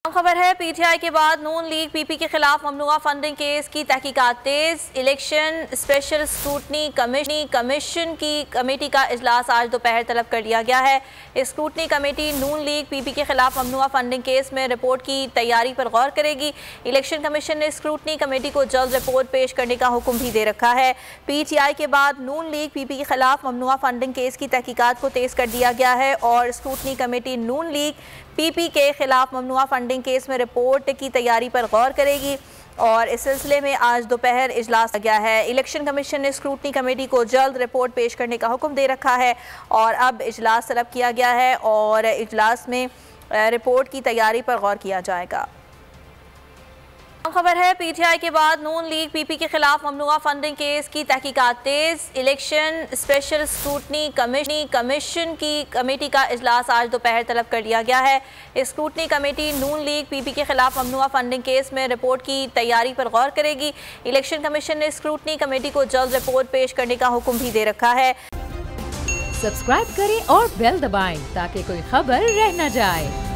खबर है पीटीआई के बाद नून लीग पीपी के खिलाफ ममनुआ फंडिंग केस की तहकीकात तेज। इलेक्शन स्पेशल स्क्रूटनी कमीशन की कमेटी का इजलास आज दोपहर तलब कर लिया गया है। स्क्रूटनी कमेटी नून लीग पीपी के खिलाफ ममनुआ फंडिंग केस में रिपोर्ट की तैयारी पर गौर करेगी। इलेक्शन कमीशन ने स्क्रूटनी कमेटी को जल्द रिपोर्ट पेश करने का हुक्म भी दे रखा है। पीटीआई के बाद नून लीग पीपी के खिलाफ ममनुआ फंडिंग केस की तहकीकात को तेज कर दिया गया है और स्क्रूटनी कमेटी नून लीग पीपी के खिलाफ ममनुआ फंडिंग केस में रिपोर्ट की तैयारी पर गौर करेगी और इस सिलसिले में आज दोपहर इजलास गया है। इलेक्शन कमीशन ने स्क्रूटनी कमेटी को जल्द रिपोर्ट पेश करने का हुक्म दे रखा है और अब इजलास तलब किया गया है और इजलास में रिपोर्ट की तैयारी पर गौर किया जाएगा। खबर है पीटीआई के बाद नून लीग पीपी के खिलाफ ममनुआ फंडिंग केस की तहकीकात तेज। इलेक्शन स्पेशल स्क्रूटनी कमीशन की कमेटी का इजलास आज दोपहर तलब कर लिया गया है। स्क्रूटनी कमेटी नून लीग पीपी के खिलाफ ममनुआ फंडिंग केस में रिपोर्ट की तैयारी पर गौर करेगी। इलेक्शन कमीशन ने स्क्रूटनी कमेटी को जल्द रिपोर्ट पेश करने का हुक्म भी दे रखा है। सब्सक्राइब करें और बेल दबाएं ताकि कोई खबर रह न जाए।